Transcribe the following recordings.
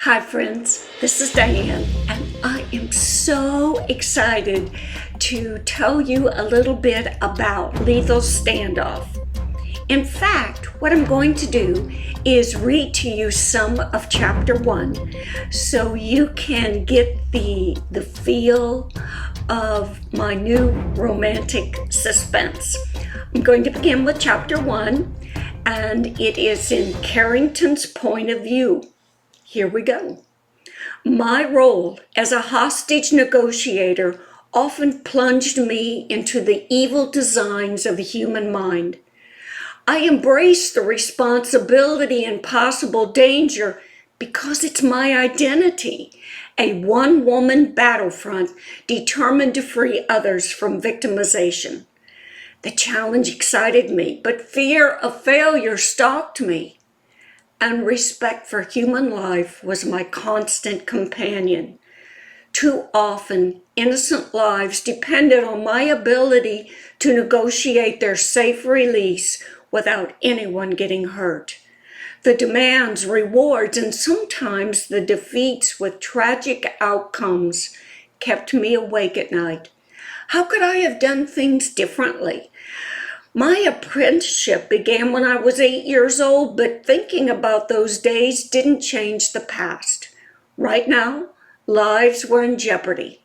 Hi friends, this is DiAnn, and I am so excited to tell you a little bit about Lethal Standoff. In fact, what I'm going to do is read to you some of chapter 1 so you can get the feel of my new romantic suspense. I'm going to begin with chapter 1, and it is in Carrington's point of view. Here we go. My role as a hostage negotiator often plunged me into the evil designs of the human mind. I embrace the responsibility and possible danger because it's my identity, a one-woman battlefront determined to free others from victimization. The challenge excited me, but fear of failure stalked me. And respect for human life was my constant companion. Too often, innocent lives depended on my ability to negotiate their safe release without anyone getting hurt. The demands, rewards, and sometimes the defeats with tragic outcomes kept me awake at night. How could I have done things differently? My apprenticeship began when I was 8 years old, but thinking about those days didn't change the past. Right now, lives were in jeopardy.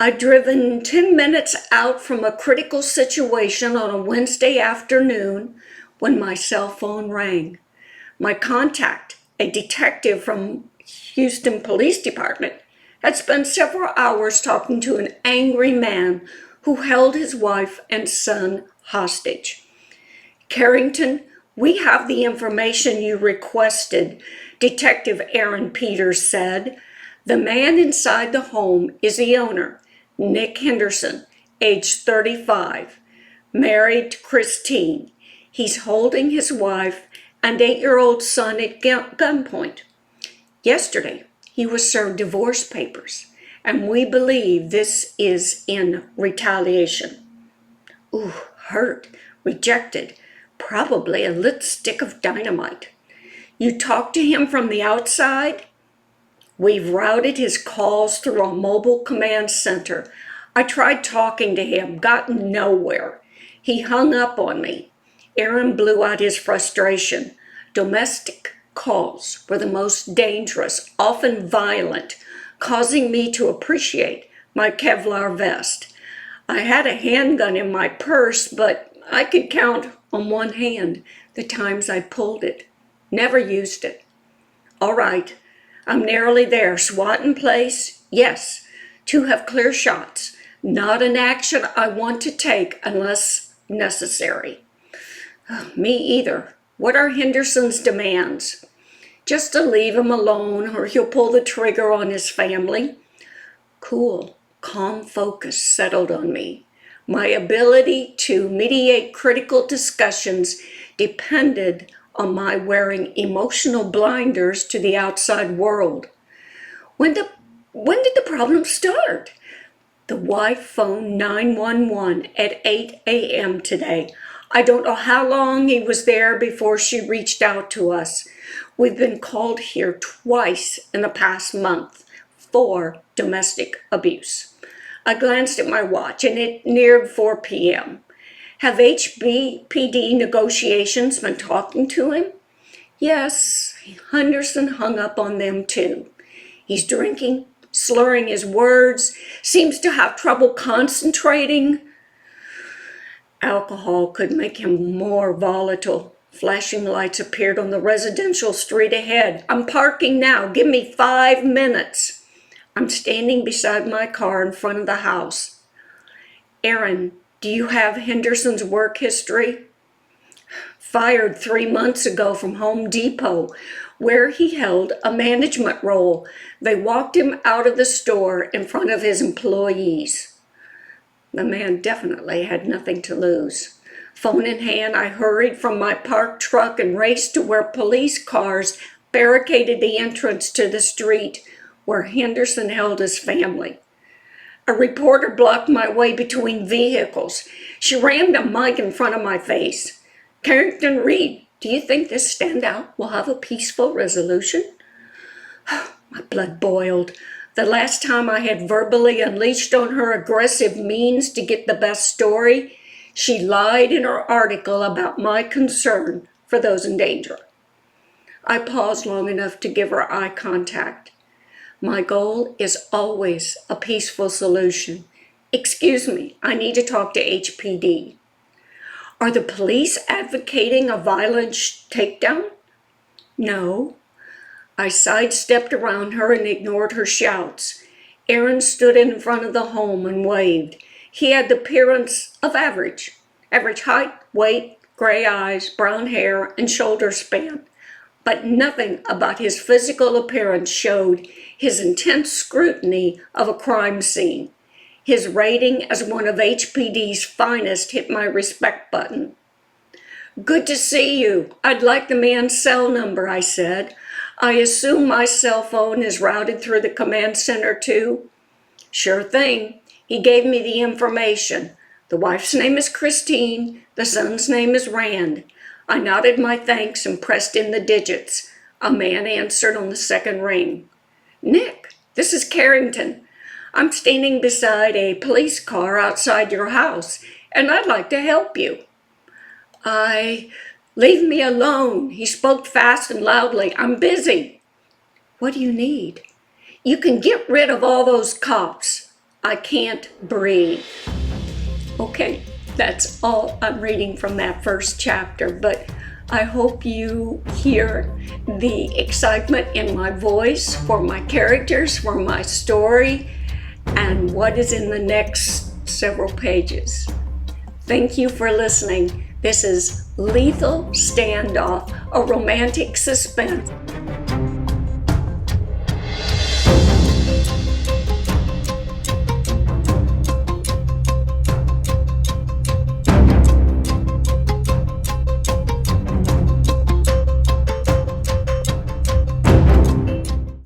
I'd driven 10 minutes out from a critical situation on a Wednesday afternoon when my cell phone rang. My contact, a detective from Houston Police Department, had spent several hours talking to an angry man who held his wife and son hostage. Carrington, we have the information you requested, Detective Aaron Peters said. The man inside the home is the owner, Nick Henderson, age 35, married to Christine. He's holding his wife and 8-year-old son at gunpoint. Yesterday, he was served divorce papers, and we believe this is in retaliation. Ooh, hurt, rejected, probably a lit stick of dynamite. You talked to him from the outside? We've routed his calls through a mobile command center. I tried talking to him, got nowhere. He hung up on me. Aaron blew out his frustration. Domestic calls were the most dangerous, often violent, causing me to appreciate my Kevlar vest. I had a handgun in my purse, but I could count on one hand the times I pulled it. Never used it. All right, I'm nearly there. SWAT in place? Yes. To have clear shots. Not an action I want to take unless necessary. Me either. What are Henderson's demands? Just to leave him alone or he'll pull the trigger on his family. Cool. Calm focus settled on me. My ability to mediate critical discussions depended on my wearing emotional blinders to the outside world. When did the problem start? The wife phoned 911 at 8 a.m. today. I don't know how long he was there before she reached out to us. We've been called here twice in the past month for domestic abuse. I glanced at my watch and it neared 4 p.m. Have HBPD negotiations been talking to him? Yes, Henderson hung up on them too. He's drinking, slurring his words, seems to have trouble concentrating. Alcohol could make him more volatile. Flashing lights appeared on the residential street ahead. I'm parking now. Give me 5 minutes. I'm standing beside my car in front of the house. Aaron, do you have Henderson's work history? Fired 3 months ago from Home Depot, where he held a management role. They walked him out of the store in front of his employees. The man definitely had nothing to lose. Phone in hand, I hurried from my parked truck and raced to where police cars barricaded the entrance to the street where Henderson held his family. A reporter blocked my way between vehicles. She rammed a mic in front of my face. Carrington Reed, do you think this standout will have a peaceful resolution? blood boiled. The last time I had verbally unleashed on her aggressive means to get the best story, she lied in her article about my concern for those in danger. I paused long enough to give her eye contact. My goal is always a peaceful solution. Excuse me, I need to talk to HPD. Are the police advocating a violent takedown? No. I sidestepped around her and ignored her shouts. Aaron stood in front of the home and waved. He had the appearance of average height, weight, gray eyes, brown hair, and shoulder span. But nothing about his physical appearance showed his intense scrutiny of a crime scene. His rating as one of HPD's finest hit my respect button. Good to see you. I'd like the man's cell number, I said. I assume my cell phone is routed through the command center too? Sure thing. He gave me the information. The wife's name is Christine. The son's name is Rand. I nodded my thanks and pressed in the digits. A man answered on the second ring. Nick, this is Carrington. I'm standing beside a police car outside your house, and I'd like to help you. Leave me alone. He spoke fast and loudly. I'm busy. What do you need? You can get rid of all those cops. I can't breathe. Okay, that's all I'm reading from that first chapter, but I hope you hear the excitement in my voice for my characters, for my story, and what is in the next several pages. Thank you for listening. This is Lethal Standoff, a romantic suspense.